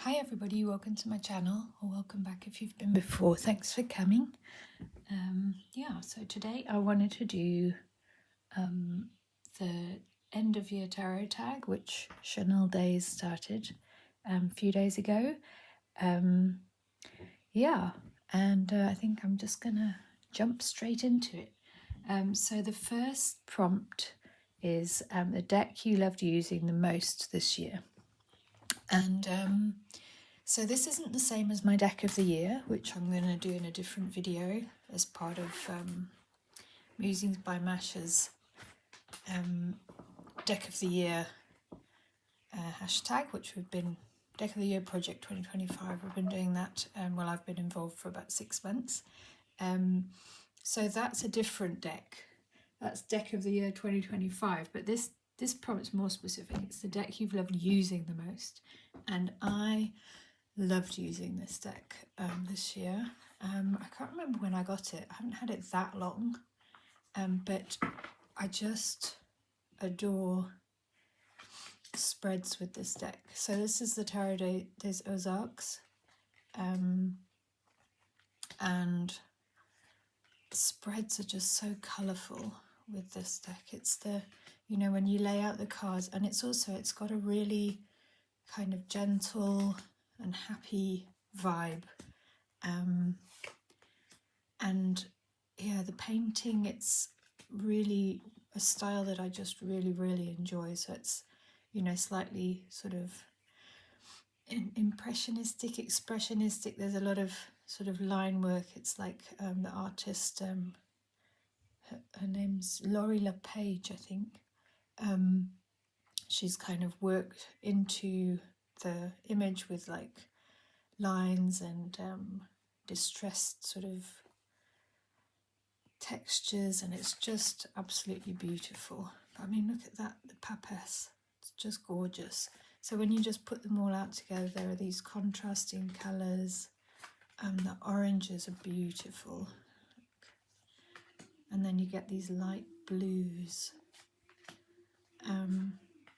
Hi everybody, welcome to my channel, or welcome back if you've been before. Thanks for coming. So today I wanted to do the end of year tarot tag, which Chanel Days started a few days ago. I think I'm just gonna jump straight into it. So the first prompt is the deck you loved using the most this year. And so this isn't the same as my deck of the year, which I'm going to do in a different video as part of Musings by Masha's deck of the year hashtag, which we've been deck of the year project 2025. We've been doing that. I've been involved for about 6 months. So that's a different deck. That's deck of the year 2025. But this prompt's more specific. It's the deck you've loved using the most, and I loved using this deck this year. I can't remember when I got it. I haven't had it that long, but I just adore spreads with this deck. So this is the Tarot des Ozarks, and spreads are just so colourful with this deck. It's the, when you lay out the cards, and it's got a really kind of gentle and happy vibe, the painting, it's really a style that I just really enjoy. So it's slightly sort of impressionistic, expressionistic. There's a lot of sort of line work. It's like the artist, her name's Laurie LePage, I think. She's kind of worked into the image with like lines and distressed sort of textures, and it's just absolutely beautiful. I mean, look at that, the papes, it's just gorgeous. So when you just put them all out together, there are these contrasting colours. The oranges are beautiful, and then you get these light blues,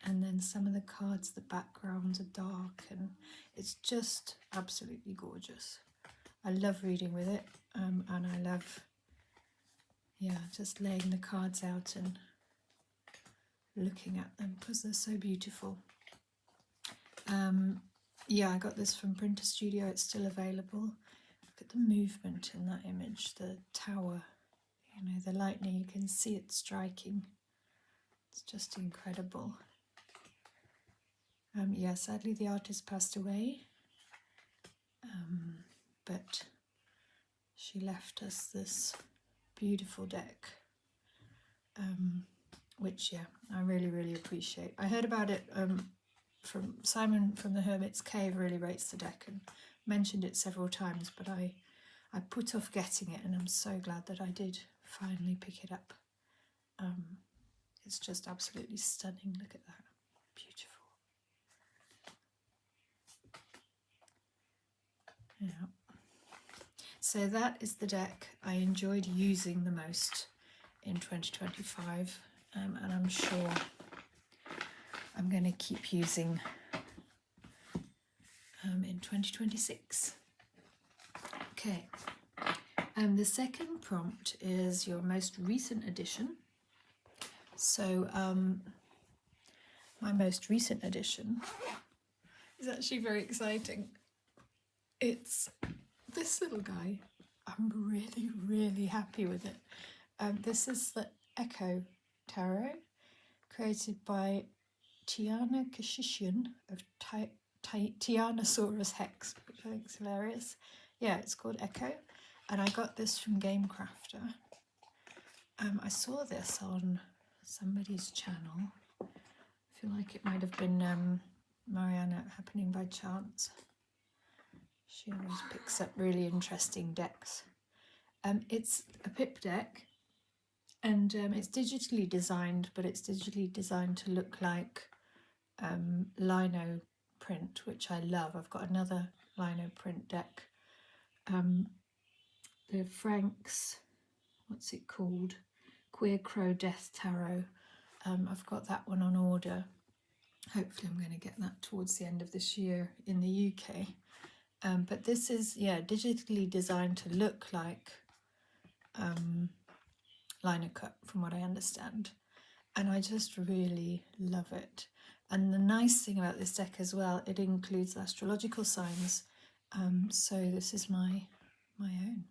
and then some of the cards, the backgrounds are dark, and it's just absolutely gorgeous. I love reading with it, and I love just laying the cards out and looking at them because they're so beautiful. I got this from Printer Studio. It's still available. Look at the movement in that image, the tower, the lightning, you can see it striking. It's just incredible. Sadly the artist passed away, but she left us this beautiful deck, which I really appreciate. I heard about it from Simon from the Hermit's Cave. Really rates the deck and mentioned it several times, but I put off getting it, and I'm so glad that I did finally pick it up. It's just absolutely stunning. Look at that, beautiful. So that is the deck I enjoyed using the most in 2025, and I'm sure I'm going to keep using in 2026. Okay, the second prompt is your most recent addition. So my most recent addition is actually very exciting. It's this little guy. I'm really happy with it. This is the Echo Tarot, created by Tiana Kashishian of Tianosaurus Hex, which I think is hilarious. Yeah, it's called Echo, and I got this from Gamecrafter. I saw this on somebody's channel. I feel like it might have been Mariana, Happening by Chance. She always picks up really interesting decks. It's a pip deck, and it's digitally designed, but it's digitally designed to look like lino print, which I love. I've got another lino print deck. The Frank's, what's it called? Queer Crow Death Tarot. I've got that one on order. Hopefully I'm going to get that towards the end of this year in the UK. But this is, yeah, digitally designed to look like liner cut, from what I understand. And I just really love it. And the nice thing about this deck as well, it includes astrological signs. So this is my own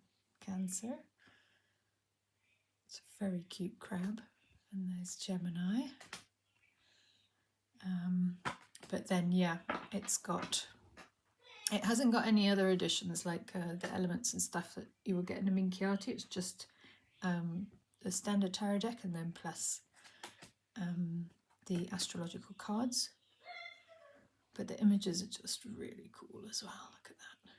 Cancer. It's a very cute crab. And there's Gemini. But then, yeah, it hasn't got any other additions like the elements and stuff that you will get in a Minchiati. It's just the standard tarot deck and then plus the astrological cards. But the images are just really cool as well. Look at that.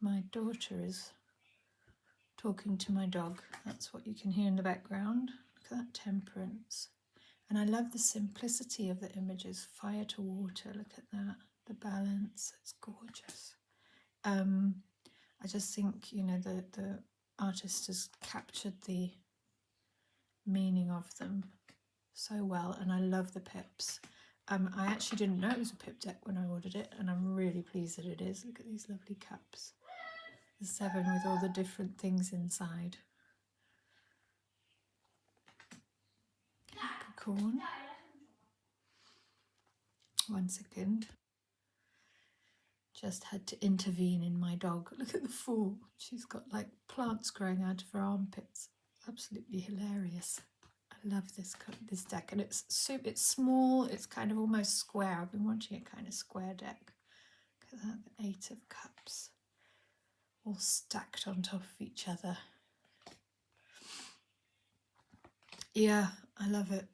My daughter is talking to my dog. That's what you can hear in the background. Look at that Temperance. And I love the simplicity of the images. Fire to water, look at that. The balance, it's gorgeous. I just think, you know, the artist has captured the meaning of them so well, and I love the pips. I actually didn't know it was a pip deck when I ordered it, and I'm really pleased that it is. Look at these lovely cups. The 7 with all the different things inside. Capricorn. 1 second. Just had to intervene in my dog. Look at the Fool. She's got like plants growing out of her armpits. Absolutely hilarious. I love this deck, and it's small. It's kind of almost square. I've been wanting a kind of square deck. Look at that, the 8 of Cups, all stacked on top of each other. Yeah, I love it.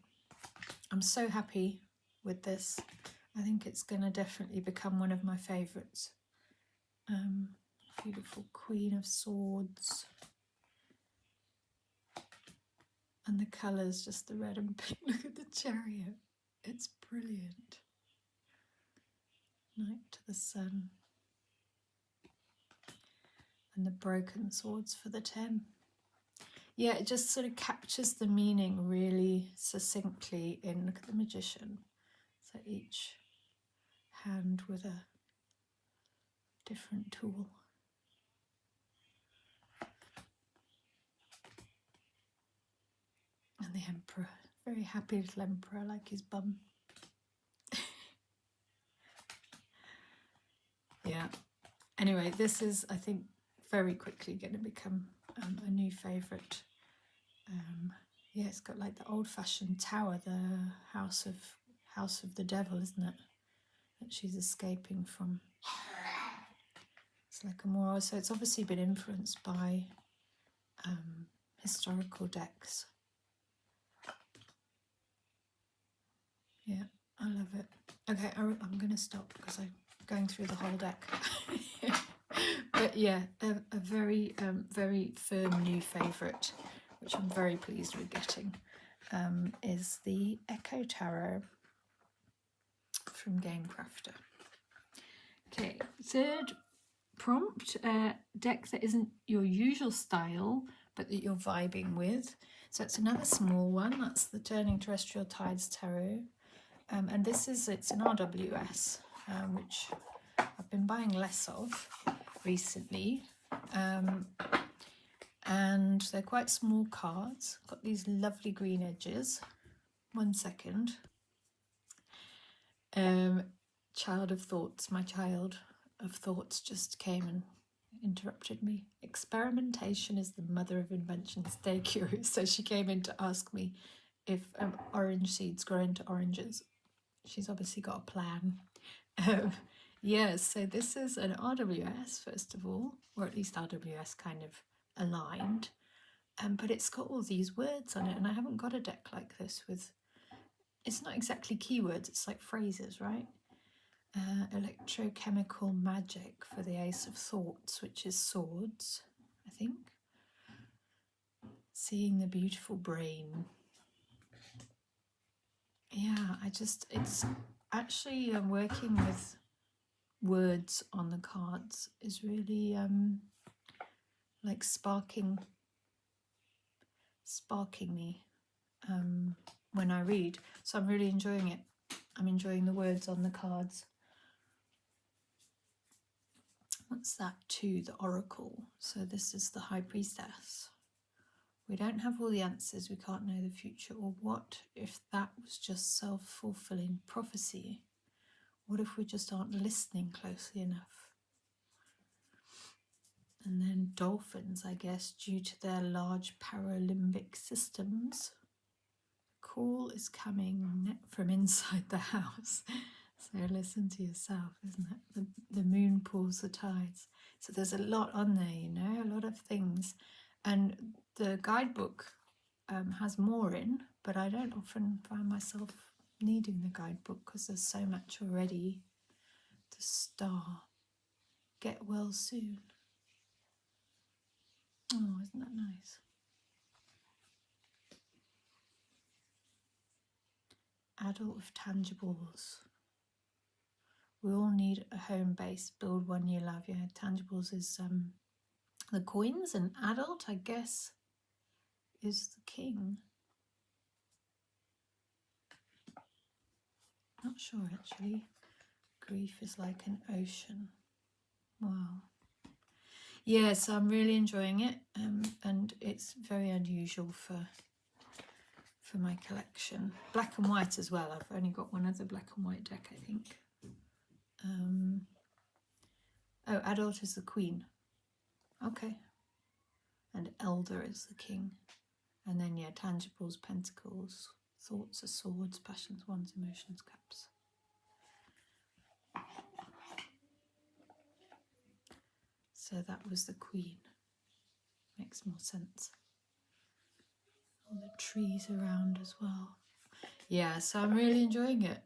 I'm so happy with this. I think it's going to definitely become one of my favourites. Beautiful Queen of Swords. And the colours, just the red and pink. Look at the Chariot. It's brilliant. Knight to the Sun. And the broken swords for the 10. Yeah, it just sort of captures the meaning really succinctly in, look at the Magician. So each hand with a different tool. And the Emperor, very happy little Emperor, I like his bum. Yeah. Anyway, this is, I think, very quickly going to become a new favourite. Yeah, it's got like the old-fashioned tower, the house of the devil, isn't it? That she's escaping from. It's like a more, so it's obviously been influenced by historical decks. Yeah, I love it. Okay, I'm going to stop because I'm going through the whole deck. But yeah, a very, very firm new favourite, which I'm very pleased with getting, is the Echo Tarot from Game Crafter. Okay, third prompt, deck that isn't your usual style, but that you're vibing with. So it's another small one. That's the Turning Terrestrial Tides Tarot. And this is, it's an RWS, which I've been buying less of recently. And they're quite small cards. Got these lovely green edges. 1 second. Child of Thoughts, my child of thoughts just came and interrupted me. Experimentation is the mother of invention. Stay curious. So she came in to ask me if orange seeds grow into oranges. She's obviously got a plan. Yes, so this is an RWS, first of all, or at least RWS kind of aligned. But it's got all these words on it, and I haven't got a deck like this with, it's not exactly keywords, it's like phrases, right? Electrochemical magic for the Ace of Thoughts, which is swords, I think. Seeing the beautiful brain. Yeah, it's actually working with words on the cards is really like sparking me when I read. So I'm really enjoying it. I'm enjoying the words on the cards. What's that too? The Oracle. So this is the High Priestess. We don't have all the answers. We can't know the future. Or what if that was just self-fulfilling prophecy? What if we just aren't listening closely enough? And then dolphins, I guess, due to their large paralimbic systems. Call is coming from inside the house. So listen to yourself, isn't it? The moon pulls the tides. So there's a lot on there, you know, a lot of things. And the guidebook has more in, but I don't often find myself needing the guidebook because there's so much already. The star. Get well soon. Oh, isn't that nice? Adult with tangibles. We all need a home base. Build one you love. Yeah, tangibles is the coins, and adult, I guess, is the king. Not sure actually. Grief is like an ocean. Wow. Yes, I'm really enjoying it, and it's very unusual for my collection. Black and white as well. I've only got one other black and white deck, I think. Oh, adult is the queen. Okay. And elder is the king. And then, yeah, tangibles, pentacles, thoughts are swords, passions, wands, emotions, cups. So that was the queen. Makes more sense. All the trees around as well. Yeah, so I'm really enjoying it.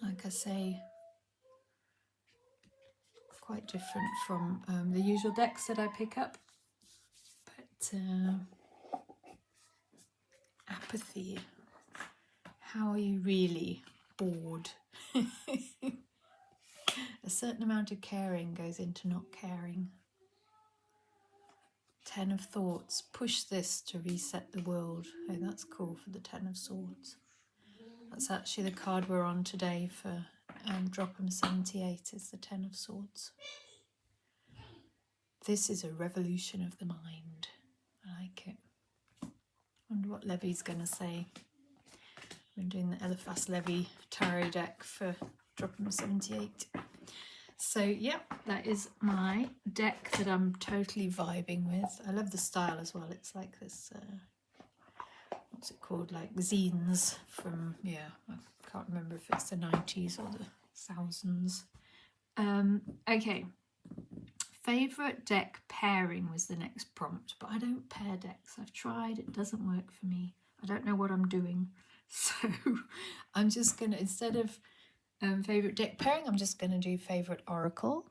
Like I say, quite different from the usual decks that I pick up. But apathy. How are you really bored? A certain amount of caring goes into not caring. 10 of Thoughts. Push this to reset the world. Oh, that's cool for the 10 of Swords. That's actually the card we're on today for Dropham 78 is the 10 of Swords. This is a revolution of the mind. I like it. Wonder what Levy's going to say. We're doing the Eliphas Levy tarot deck for Dropham 78. So yeah, that is my deck that I'm totally vibing with. I love the style as well. It's like this, what's it called, like zines from, yeah, I can't remember if it's the 90s or the 1000s. Okay, favourite deck pairing was the next prompt, but I don't pair decks. I've tried, it doesn't work for me. I don't know what I'm doing. So I'm just going to, instead of favourite deck pairing, I'm just going to do favourite oracle.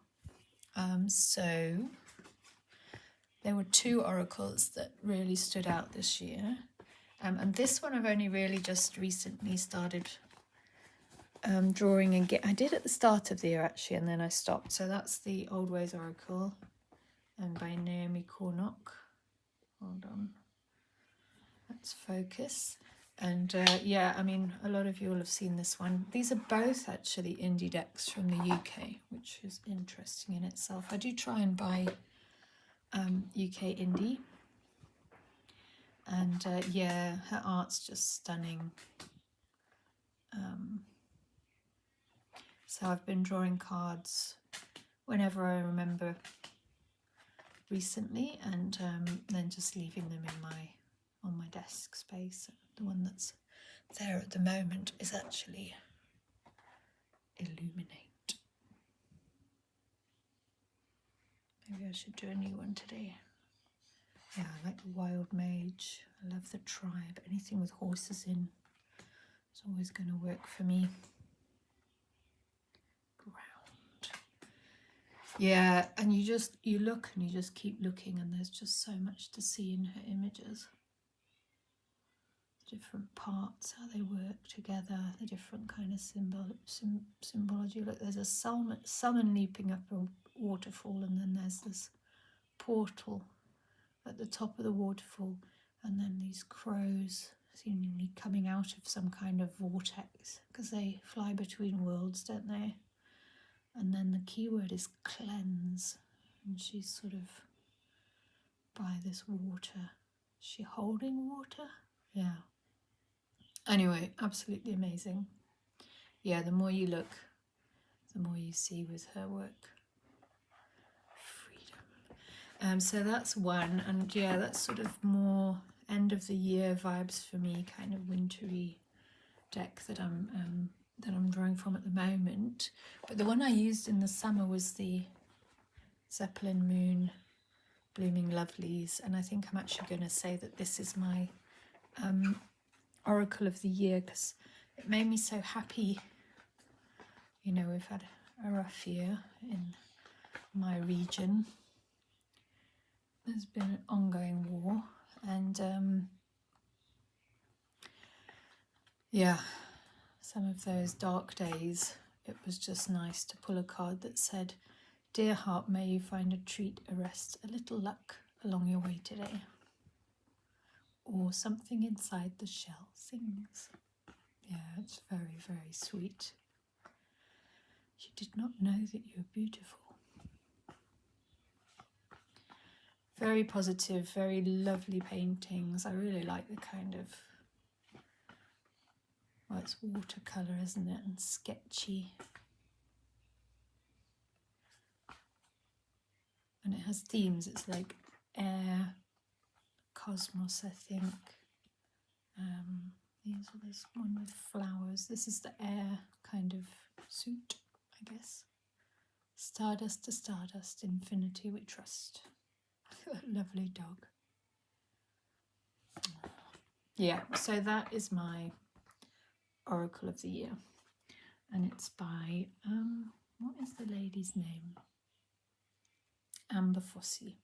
So there were 2 oracles that really stood out this year. And this one I've only really just recently started drawing again. I did at the start of the year actually, and then I stopped. So that's the Old Ways Oracle and by Naomi Cornock. Hold on. Let's focus. And yeah, I mean, a lot of you will have seen this one. These are both actually indie decks from the UK, which is interesting in itself. I do try and buy UK indie. And yeah, her art's just stunning. So I've been drawing cards whenever I remember recently, and then just leaving them in on my desk space. The one that's there at the moment is actually Illuminate. Maybe I should do a new one today. Yeah, I like the Wild Mage. I love the Tribe. Anything with horses in is always going to work for me. Ground. Yeah, and you look and you just keep looking, and there's just so much to see in her images. The different parts, how they work together, the different kind of symbology. Look, there's a salmon leaping up a waterfall, and then there's this portal at the top of the waterfall, and then these crows seemingly coming out of some kind of vortex, because they fly between worlds, don't they? And then the keyword is cleanse, and she's sort of by this water. Is she holding water? Yeah. Anyway, absolutely amazing. Yeah, the more you look, the more you see with her work. Freedom. So that's one, and yeah, that's sort of more end of the year vibes for me, kind of wintry deck that I'm drawing from at the moment. But the one I used in the summer was the Zeppelin Moon Blooming Lovelies, and I think I'm actually going to say that this is my Oracle of the Year, because it made me so happy. You know, we've had a rough year in my region. There's been an ongoing war, and yeah, some of those dark days, it was just nice to pull a card that said, "Dear heart, may you find a treat, a rest, a little luck along your way today." Or something inside the shell sings. Yeah, it's very, very sweet. You did not know that you were beautiful. Very positive, very lovely paintings. I really like the kind of, well, it's watercolour, isn't it? And sketchy. And it has themes. It's like air, cosmos, I think. There's one with flowers. This is the air kind of suit, I guess. Stardust to stardust, infinity we trust. That lovely dog. Yeah, so that is my Oracle of the Year. And it's by, what is the lady's name? Amber Fossey,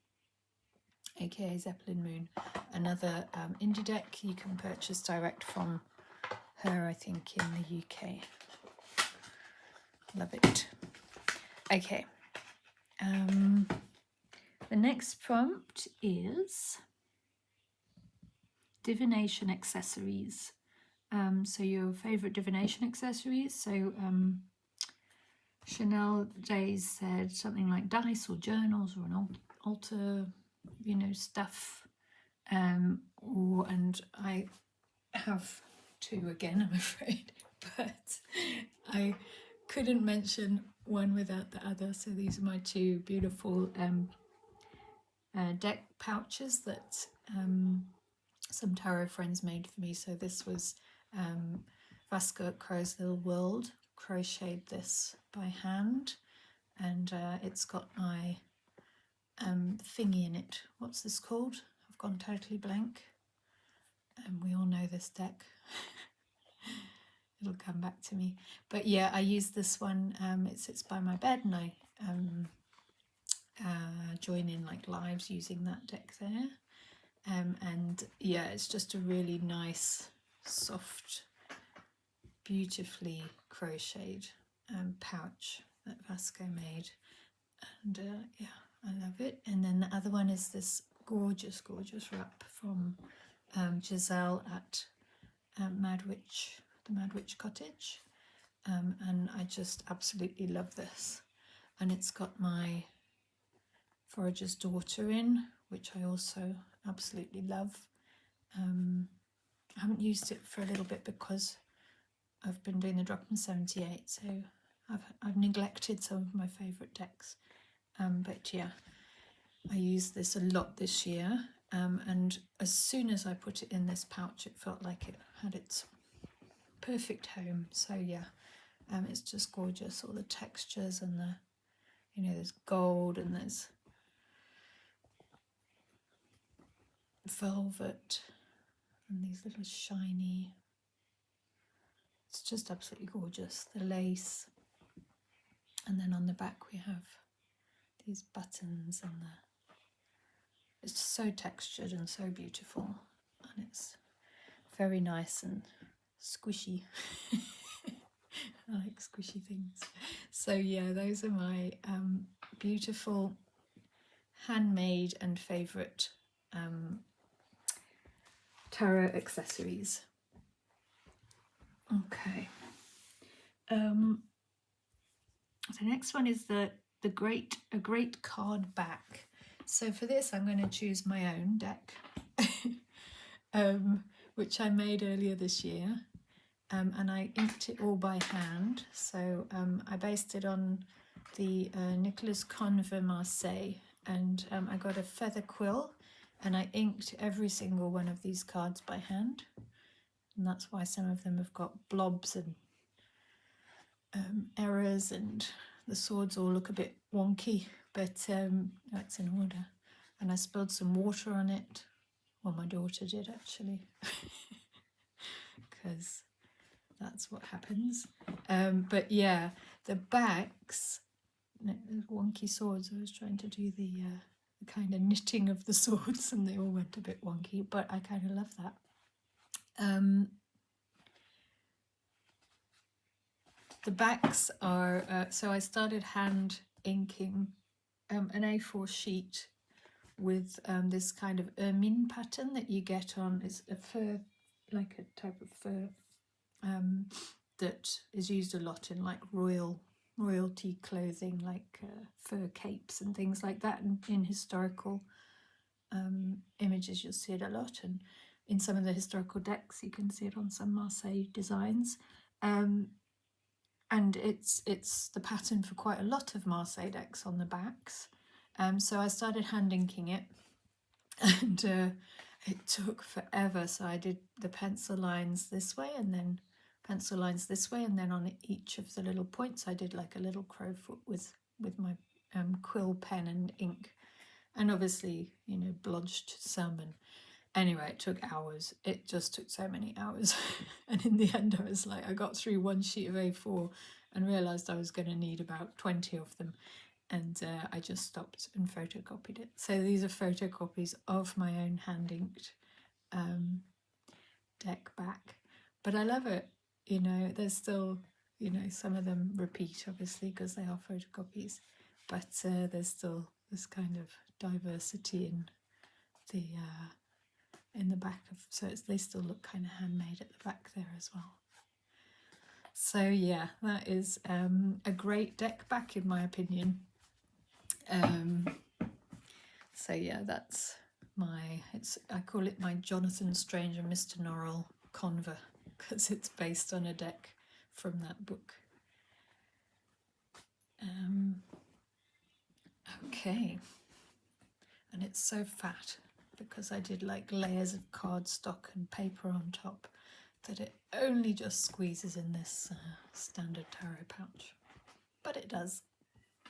aka Zeppelin Moon. Another indie deck you can purchase direct from her, I think, in the UK. Love it. Okay. The next prompt is divination accessories. So your favourite divination accessories. So Chanel Days said something like dice or journals or an altar, you know, stuff. And I have two again, I'm afraid, but I couldn't mention one without the other. So these are my two beautiful deck pouches that some tarot friends made for me. So this was Vasco at Crow's Little World crocheted this by hand, and it's got my thingy in it. What's this called? I've gone totally blank. We all know this deck. It'll come back to me. But yeah, I use this one. It sits by my bed, and I join in like lives using that deck there. And yeah, it's just a really nice, soft, beautifully crocheted pouch that Vasco made. And yeah, I love it. And then the other one is this gorgeous, gorgeous wrap from Giselle at the Mad Witch Cottage. And I just absolutely love this. And it's got my Forager's Daughter in, which I also absolutely love. I haven't used it for a little bit because I've been doing the Drop in 78, so I've neglected some of my favourite decks. But yeah, I used this a lot this year, and as soon as I put it in this pouch, it felt like it had its perfect home. So yeah, it's just gorgeous, all the textures and the, you know, there's gold and there's velvet and these little shiny, it's just absolutely gorgeous, the lace. And then on the back we have these buttons, and it's so textured and so beautiful, and it's very nice and squishy. I like squishy things. So yeah, those are my beautiful handmade and favourite tarot accessories. Okay. The next one is a great card back. So for this, I'm going to choose my own deck, which I made earlier this year, and I inked it all by hand. So I based it on the Nicolas Conver Marseille, and I got a feather quill, and I inked every single one of these cards by hand, and that's why some of them have got blobs and errors, and the swords all look a bit wonky, but no, it's in order. And I spilled some water on it. Well, my daughter did actually, because that's what happens. But yeah, the backs, wonky swords. I was trying to do the kind of knitting of the swords, and they all went a bit wonky, but I kind of love that. The backs are, so I started hand inking an A4 sheet with this kind of ermine pattern that you get on, is a fur, like a type of fur that is used a lot in like royalty clothing, like fur capes and things like that, and in historical images you'll see it a lot, and in some of the historical decks you can see it on some Marseille designs. And it's the pattern for quite a lot of Marseille decks on the backs. So I started hand inking it, and it took forever. So I did the pencil lines this way, and then pencil lines this way, and then on each of the little points I did like a little crowfoot with my quill pen and ink, and obviously, you know, blodged some. And anyway, it took hours. It just took so many hours. And in the end, I was like, I got through one sheet of A4 and realised I was going to need about 20 of them. And I just stopped and photocopied it. So these are photocopies of my own hand-inked deck back. But I love it. You know, there's still, you know, some of them repeat, obviously, because they are photocopies. But there's still this kind of diversity in the back of, so they still look kind of handmade at the back there as well. So yeah, that is a great deck back in my opinion. So yeah, that's I call it my Jonathan Strange and Mr. Norrell Conver, because it's based on a deck from that book. Okay, and it's so fat because I did like layers of cardstock and paper on top that it only just squeezes in this standard tarot pouch, but it does.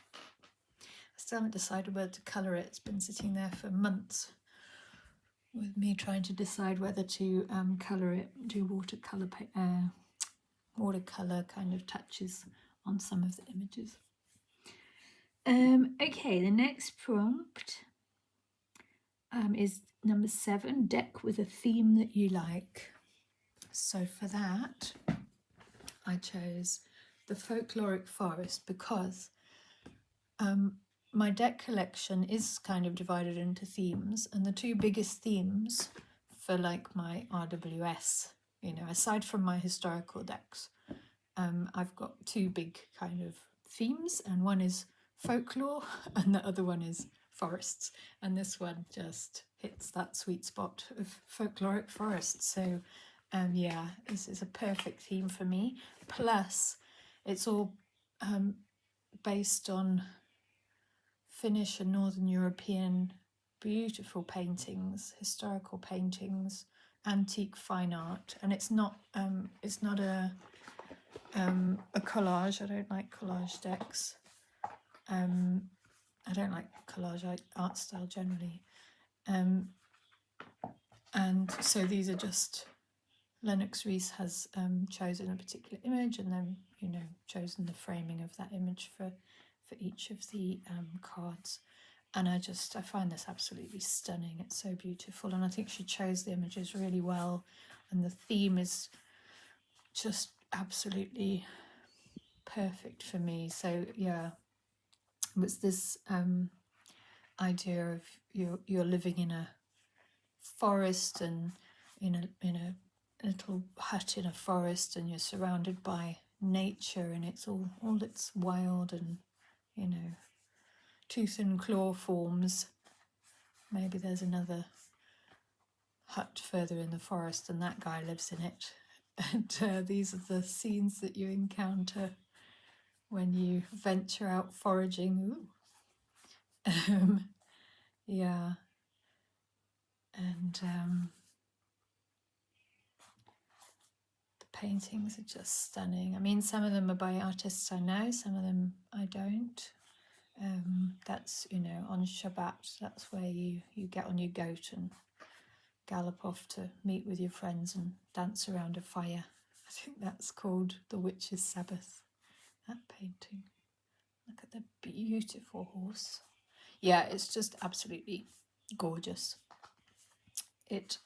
I still haven't decided whether to colour it. It's been sitting there for months with me trying to decide whether to colour it, do watercolour kind of touches on some of the images. Okay, the next prompt is number 7, deck with a theme that you like. So for that, I chose the folkloric forest because my deck collection is kind of divided into themes, and the two biggest themes for like my RWS, you know, aside from my historical decks, I've got two big kind of themes, and one is folklore and the other one is forests, and this one just hits that sweet spot of folkloric forest. So yeah, this is a perfect theme for me. Plus it's all based on Finnish and Northern European beautiful paintings, historical paintings, antique fine art, and it's not a collage. I don't like collage decks. I don't like collage art style generally, and so these are just, Lennox Rees has chosen a particular image and then, you know, chosen the framing of that image for each of the cards. And I find this absolutely stunning. It's so beautiful, and I think she chose the images really well, and the theme is just absolutely perfect for me. So yeah, it was this idea of you're living in a forest, and in a little hut in a forest, and you're surrounded by nature, and it's all it's wild and, you know, tooth and claw forms. Maybe there's another hut further in the forest and that guy lives in it. And these are the scenes that you encounter when you venture out foraging. Yeah, and the paintings are just stunning. I mean, some of them are by artists I know, some of them I don't. That's, you know, on Shabbat, that's where you get on your goat and gallop off to meet with your friends and dance around a fire. I think that's called the Witch's Sabbath, that painting. Look at the beautiful horse. Yeah, it's just absolutely gorgeous. It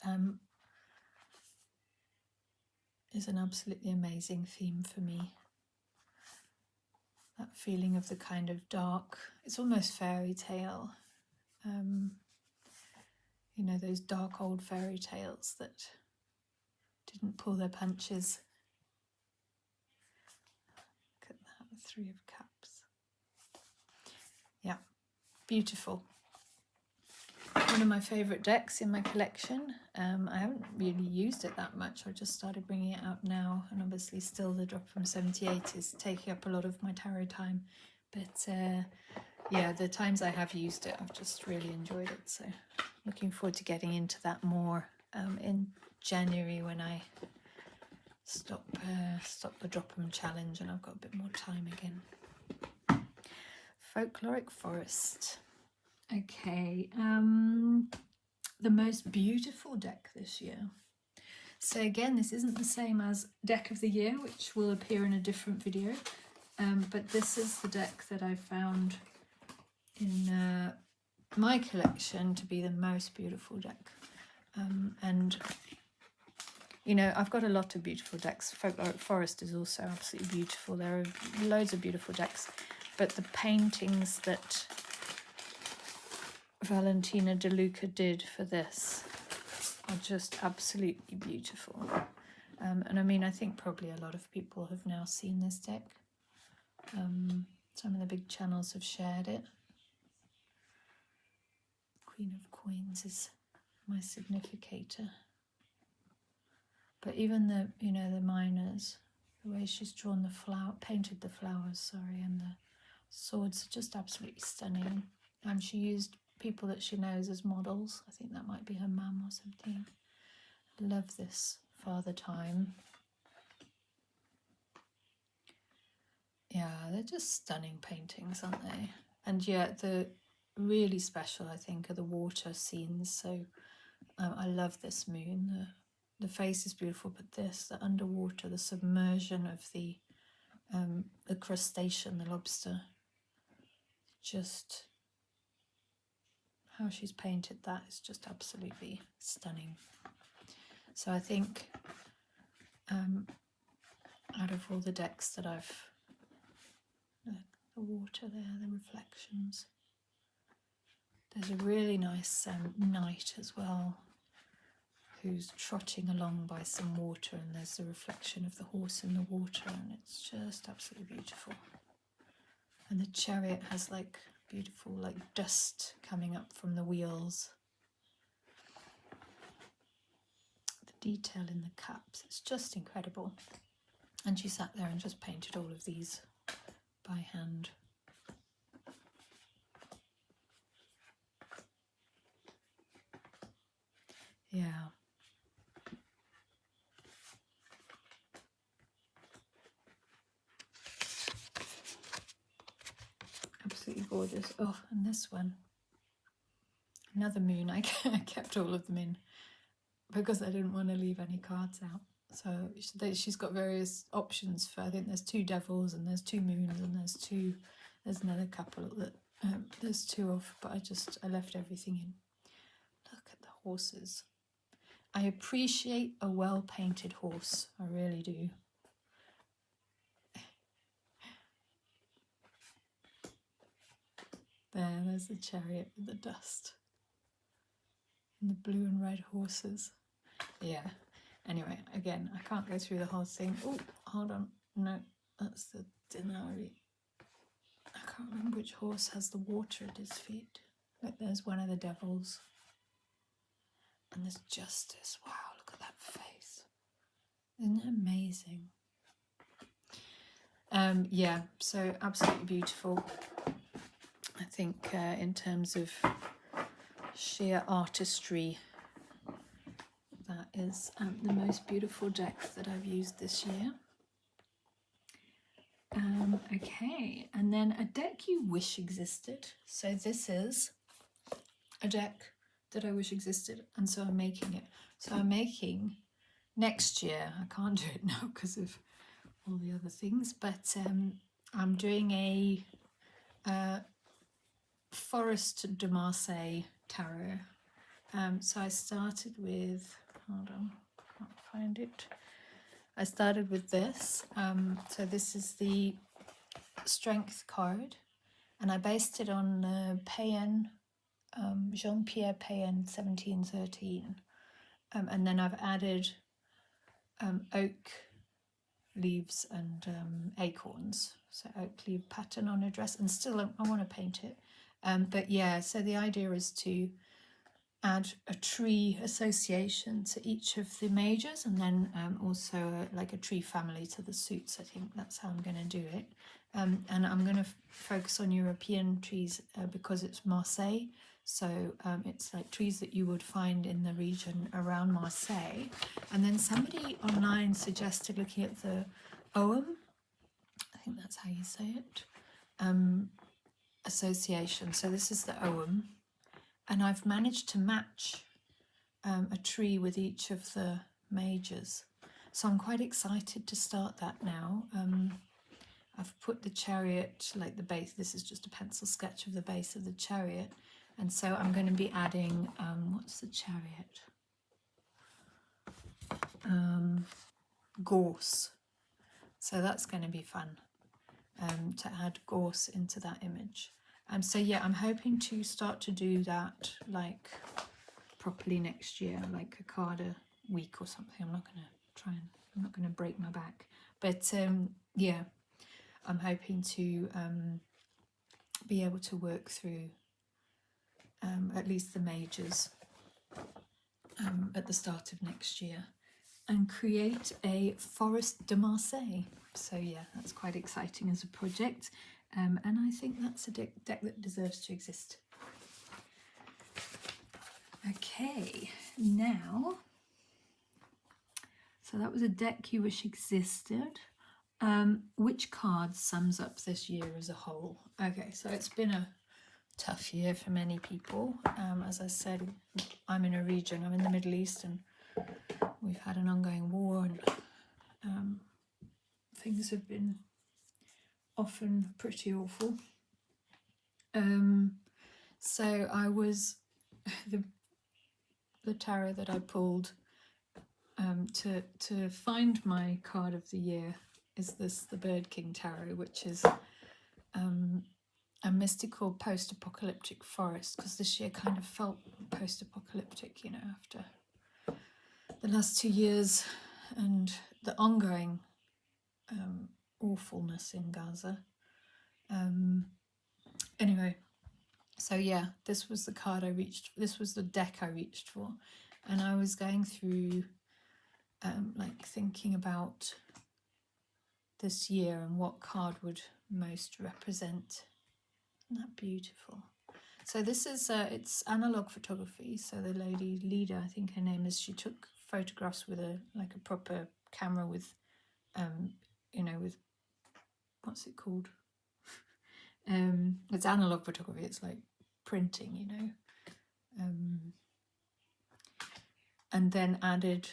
is an absolutely amazing theme for me. That feeling of the kind of dark, it's almost fairy tale. You know, those dark old fairy tales that didn't pull their punches. Look at that, the Three of Cups. Yeah, beautiful. One of my favourite decks in my collection. I haven't really used it that much. I just started bringing it out now, and obviously still the Drop from 78 is taking up a lot of my tarot time. But yeah, the times I have used it, I've just really enjoyed it. So looking forward to getting into that more in January when I stop the Drop 'em challenge and I've got a bit more time again. Folkloric Forest. Okay, the most beautiful deck this year. So again, this isn't the same as Deck of the Year, which will appear in a different video, but this is the deck that I found in my collection to be the most beautiful deck. And, you know, I've got a lot of beautiful decks. Folkloric Forest is also absolutely beautiful. There are loads of beautiful decks, but the paintings that Valentina De Luca did for this are just absolutely beautiful. And I mean, I think probably a lot of people have now seen this deck. Some of the big channels have shared it. Queen of Coins is my significator. But even the, you know, the minors, the way she's drawn the flower, painted the flowers, sorry, and the swords are just absolutely stunning. And she used people that she knows as models. I think that might be her mum or something. I love this Father Time. Yeah, they're just stunning paintings, aren't they? And yet the really special, I think, are the water scenes. So I love this moon. The face is beautiful, but this, the underwater, the submersion of the crustacean, the lobster, just how she's painted that is just absolutely stunning. So I think out of all the decks that I've, the water there, the reflections, there's a really nice knight as well who's trotting along by some water, and there's the reflection of the horse in the water, and it's just absolutely beautiful. And the chariot has like beautiful like dust coming up from the wheels. The detail in the cups, it's just incredible. And she sat there and just painted all of these by hand. Yeah. Absolutely gorgeous. Oh, and this one, another moon. I kept all of them in because I didn't want to leave any cards out. So she's got various options for, I think there's 2 devils and there's 2 moons and there's another couple that there's 2 of, but I left everything in. Look at the horses. I appreciate a well-painted horse. I really do. There's the chariot with the dust. And the blue and red horses. yeah. Anyway, again, I can't go through the whole thing. Oh, hold on. No, that's the Denari. I can't remember which horse has the water at his feet. Look, there's one of the devils. And there's Justice. Wow, look at that face. Isn't it amazing? Yeah, so absolutely beautiful. I think in terms of sheer artistry, that is the most beautiful deck that I've used this year. Okay, and then a deck you wish existed. So this is a deck that I wish existed, and so I'm making it. So I'm making next year, I can't do it now because of all the other things, but I'm doing a Forest de Marseille tarot. So I started with, hold on, can't find it. I started with this. So this is the Strength card, and I based it on Payen, Jean-Pierre Payen 1713. And then I've added oak leaves and acorns, so oak leaf pattern on a dress, and still I want to paint it. But yeah, so the idea is to add a tree association to each of the majors, and then also like a tree family to the suits. I think that's how I'm going to do it. And I'm going to focus on European trees because it's Marseille. So it's like trees that you would find in the region around Marseille. And then somebody online suggested looking at the Ogham, I think that's how you say it, association. So this is the Ogham. And I've managed to match a tree with each of the majors. So I'm quite excited to start that now. I've put the chariot, like the base, this is just a pencil sketch of the base of the chariot. And so I'm going to be adding, what's the chariot? Gorse. So that's going to be fun to add gorse into that image. So yeah, I'm hoping to start to do that like properly next year, like a card a week or something. I'm not going to break my back. But yeah, I'm hoping to be able to work through at least the majors at the start of next year and create a Forest de Marseille. So yeah, that's quite exciting as a project. And I think that's a deck that deserves to exist. Okay, now, so that was a deck you wish existed. Which card sums up this year as a whole? Okay, so it's been a tough year for many people. As I said, I'm in a region, I'm in the Middle East, and we've had an ongoing war, and things have been often pretty awful. So I was, the tarot that I pulled to find my card of the year is this, the Bird King Tarot, which is a mystical post-apocalyptic forest, because this year kind of felt post-apocalyptic, you know, after the last 2 years and the ongoing awfulness in Gaza. Anyway, so yeah, this was the card I reached, this was the deck I reached for, and I was going through like thinking about this year and what card would most represent. Isn't that beautiful? So this is it's analog photography. So the lady Lida, I think her name is, she took photographs with a like a proper camera with you know, with, what's it called? It's analog photography, it's like printing, you know, and then added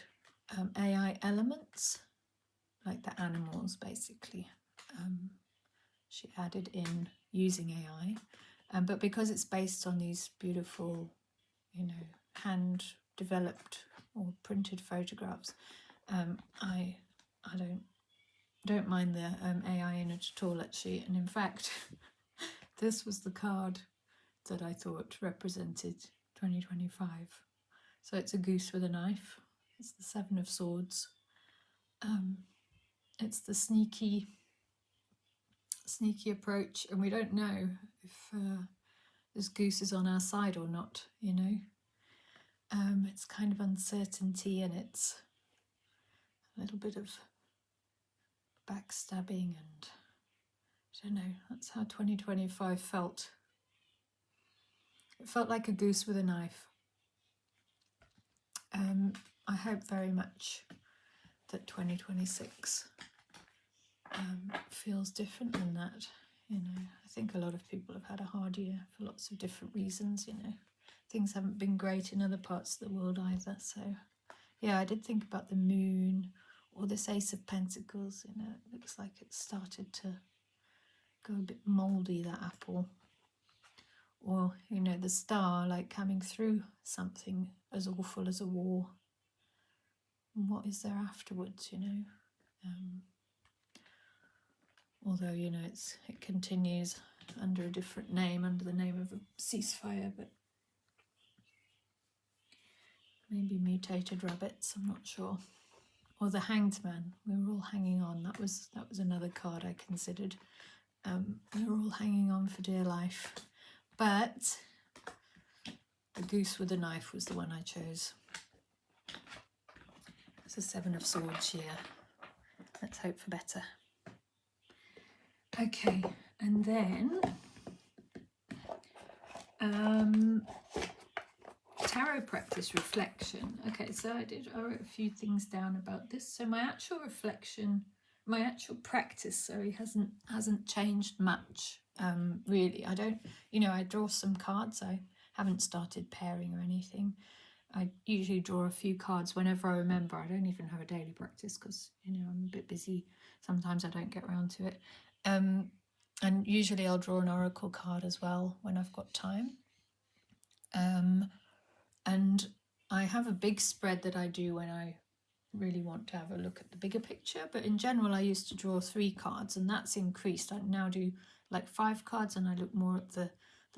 AI elements, like the animals basically. She added in using AI, but because it's based on these beautiful, you know, hand developed or printed photographs, I don't mind the AI in it at all, actually. And in fact, this was the card that I thought represented 2025. So it's a goose with a knife. It's the Seven of Swords. It's the sneaky approach, and we don't know if this goose is on our side or not, you know. It's kind of uncertainty, and it's a little bit of backstabbing, and I don't know, that's how 2025 felt. It felt like a goose with a knife. I hope very much that 2026 feels different than that. You know, I think a lot of people have had a hard year for lots of different reasons, you know. Things haven't been great in other parts of the world either. So, yeah, I did think about the moon or this Ace of Pentacles. You know, it looks like it's started to go a bit mouldy, that apple. Or, you know, the star, like coming through something as awful as a war. And what is there afterwards, you know? Although, you know, it continues under a different name, under the name of a ceasefire, but maybe mutated rabbits, I'm not sure. Or the Hanged Man, we were all hanging on. That was another card I considered. We were all hanging on for dear life. But the goose with a knife was the one I chose. It's a Seven of Swords here. Let's hope for better. Okay, and then tarot practice reflection. Okay, so I wrote a few things down about this. So my actual practice, hasn't changed much. Really, I don't, you know, I draw some cards. I haven't started pairing or anything. I usually draw a few cards whenever I remember. I don't even have a daily practice because, you know, I'm a bit busy. Sometimes I don't get around to it. And usually I'll draw an oracle card as well when I've got time. And I have a big spread that I do when I really want to have a look at the bigger picture. But in general, I used to draw 3 cards, and that's increased. I now do like 5 cards, and I look more at the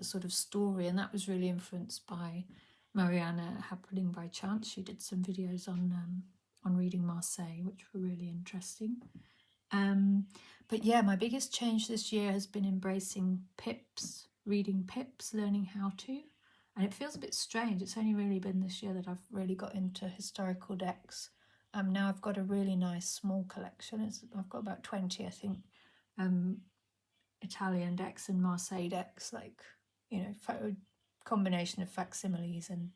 sort of story. And that was really influenced by Mariana Happening by Chance. She did some videos on reading Marseille, which were really interesting. But yeah, my biggest change this year has been embracing pips, reading pips, learning how to. And it feels a bit strange. It's only really been this year that I've really got into historical decks. Now I've got a really nice small collection. I've got about 20, I think, Italian decks and Marseille decks, like, you know, combination of facsimiles and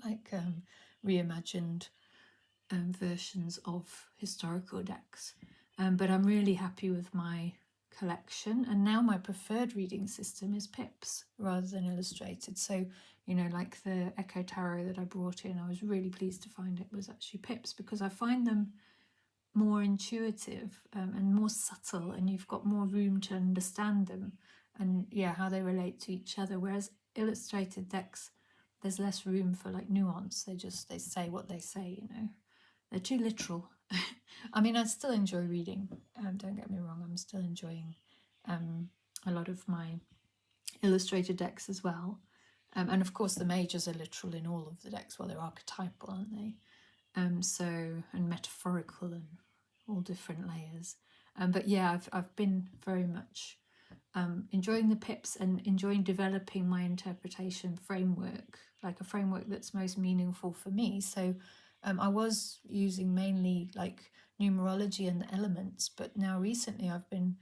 like reimagined versions of historical decks. But I'm really happy with my collection, and now my preferred reading system is pips rather than illustrated. So, you know, like the Echo Tarot that I brought in, I was really pleased to find it was actually pips, because I find them more intuitive and more subtle, and you've got more room to understand them and, yeah, how they relate to each other. Whereas illustrated decks, there's less room for like nuance. They say what they say, you know. They're too literal. I mean, I still enjoy reading. Don't get me wrong. I'm still enjoying a lot of my illustrated decks as well. And of course, the majors are literal in all of the decks. Well, they're archetypal, aren't they? And metaphorical and all different layers. But yeah, I've been very much enjoying the pips and enjoying developing my interpretation framework, like a framework that's most meaningful for me. So I was using mainly like numerology and the elements, but now recently I've been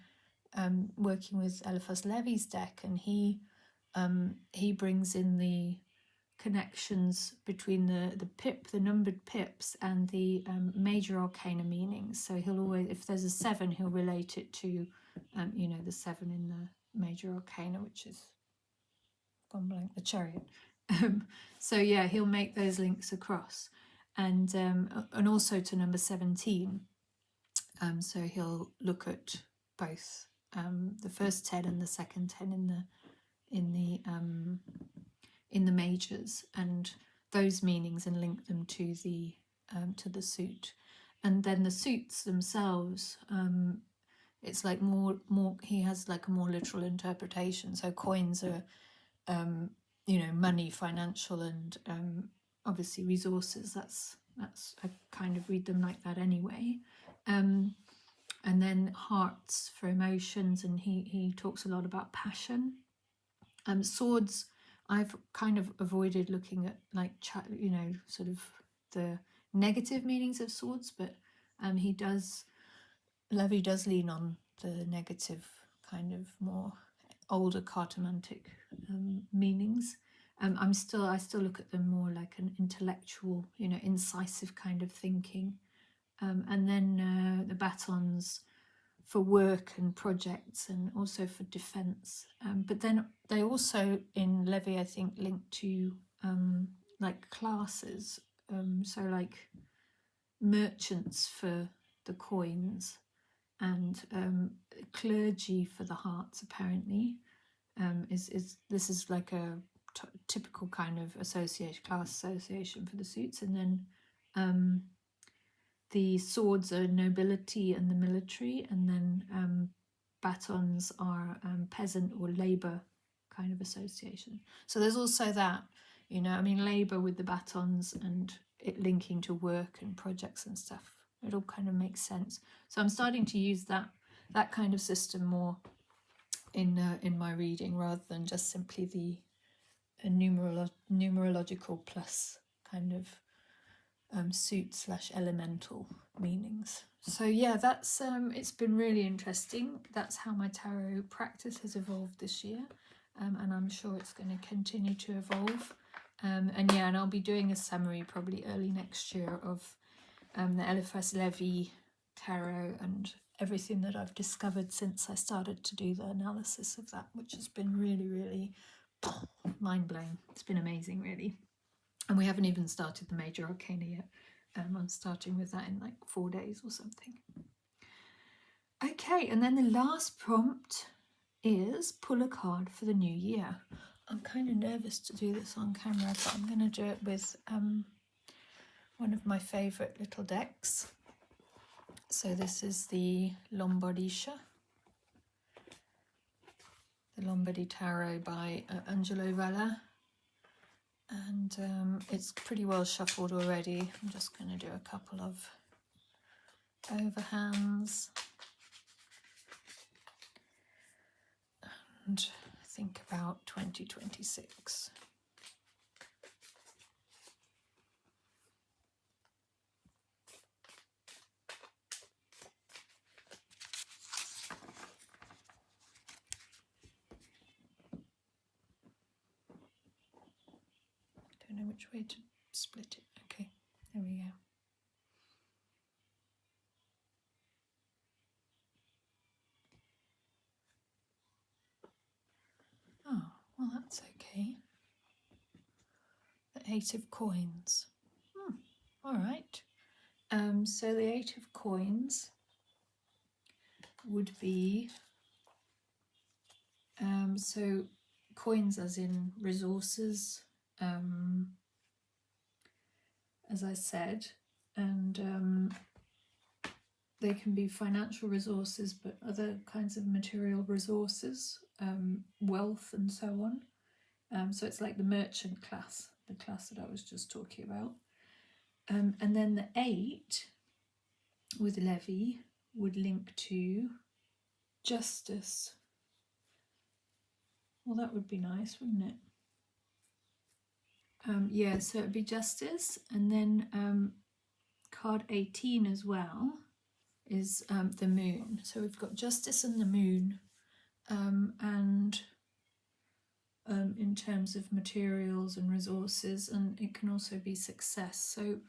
working with Eliphas Levy's deck, and he brings in the connections between the numbered pips and the major arcana meanings. So he'll always, if there's a 7, he'll relate it to you know, the 7 in the major arcana, which is gone blank, the Chariot. So yeah, he'll make those links across, and also to number 17. So he'll look at both the first 10 and the second 10 in the majors, and those meanings, and link them to the suit. And then the suits themselves, it's like more he has like a more literal interpretation. So coins are you know, money, financial, and obviously resources. I kind of read them like that anyway. And then hearts for emotions, and he talks a lot about passion. Swords, I've kind of avoided looking at like sort of the negative meanings of swords, but Levy does lean on the negative, kind of more older cartomantic meanings. I still look at them more like an intellectual, incisive kind of thinking. And then the batons for work and projects, and also for defense. But then they also, in Levy, I think, link to like classes. So like merchants for the coins, and clergy for the hearts, apparently. This is like a typical kind of class association for the suits. And then the swords are nobility and the military, and then batons are peasant or labour kind of association. So there's also that, labour with the batons and it linking to work and projects and stuff. It all kind of makes sense. So I'm starting to use that kind of system more in my reading, rather than just simply the numerological plus kind of suit / elemental meanings. So yeah, that's it's been really interesting. That's how my tarot practice has evolved this year, and I'm sure it's going to continue to evolve. And I'll be doing a summary probably early next year of the Eliphas Levi tarot and everything that I've discovered since I started to do the analysis of that, which has been really, really mind-blowing. It's been amazing, really. And we haven't even started the major arcana yet. I'm starting with that in like 4 days or something. Okay, and then the last prompt is pull a card for the new year. I'm kind of nervous to do this on camera, but I'm going to do it with one of my favourite little decks. So this is the Lombardisha, the Lombardy Tarot by Angelo Valla. And it's pretty well shuffled already. I'm just going to do a couple of overhands and think about 2026. Don't know which way to split it. Okay, there we go. Oh, well, that's okay. The 8 of coins. All right. So the 8 of coins would be, so coins as in resources, as I said, and they can be financial resources, but other kinds of material resources, wealth and so on. So it's like the merchant class, the class that I was just talking about. And then the 8 with Levy would link to justice. Well, that would be nice, wouldn't it? Yeah, so it'd be justice. And then card 18 as well is the moon. So we've got justice and the moon, and in terms of materials and resources, and it can also be success. So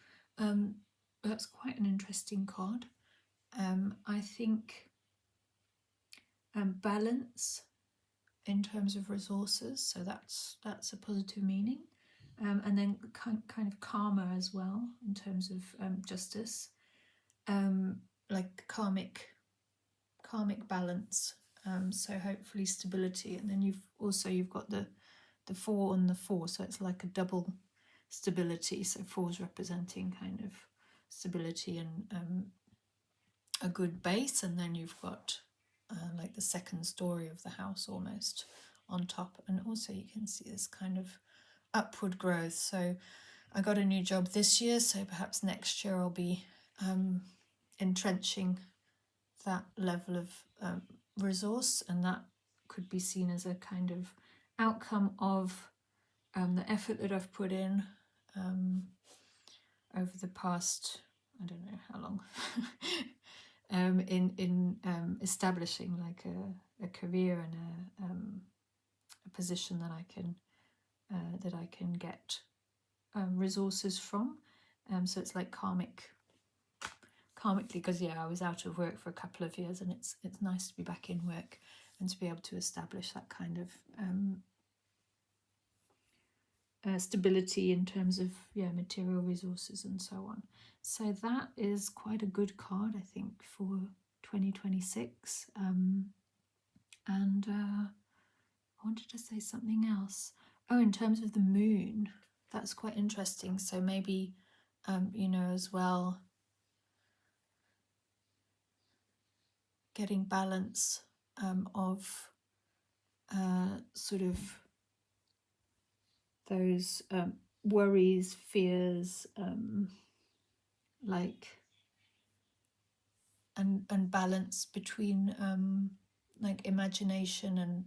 that's quite an interesting card. I think balance in terms of resources, so that's a positive meaning. And then kind of karma as well in terms of justice, like karmic balance. So hopefully stability. And then you've got the 4 and the 4, so it's like a double stability. So 4 is representing kind of stability and a good base, and then you've got like the second story of the house almost on top. And also you can see this kind of upward growth. So I got a new job this year, so perhaps next year I'll be entrenching that level of resource, and that could be seen as a kind of outcome of the effort that I've put in over the past, I don't know how long, in establishing like a career and a position that I can get resources from. So it's like karmically, because I was out of work for a couple of years, and it's nice to be back in work and to be able to establish that kind of stability in terms of material resources and so on. So that is quite a good card, I think, for 2026. And I wanted to say something else. Oh, in terms of the moon, that's quite interesting. So maybe as well, getting balance of sort of those worries, fears, like and balance between like imagination and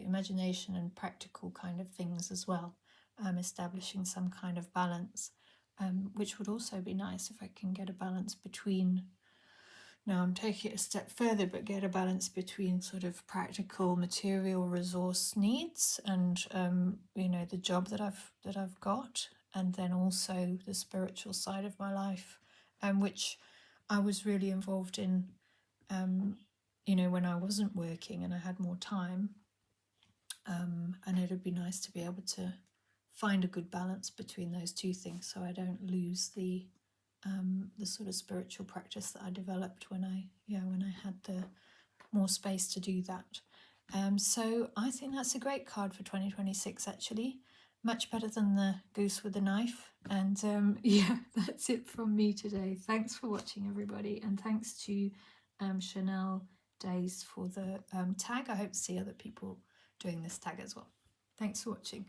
imagination and practical kind of things as well, establishing some kind of balance, which would also be nice if I can get a balance between. Now I'm taking it a step further, but get a balance between sort of practical material resource needs and the job that I've got, and then also the spiritual side of my life, which I was really involved in when I wasn't working and I had more time, and it would be nice to be able to find a good balance between those two things, so I don't lose the sort of spiritual practice that I developed when I had the more space to do that. So I think that's a great card for 2026, actually. Much better than the goose with the knife. And that's it from me today. Thanks for watching, everybody, and thanks to Chanel Days for the tag. I hope to see other people doing this tag as well. Thanks for watching.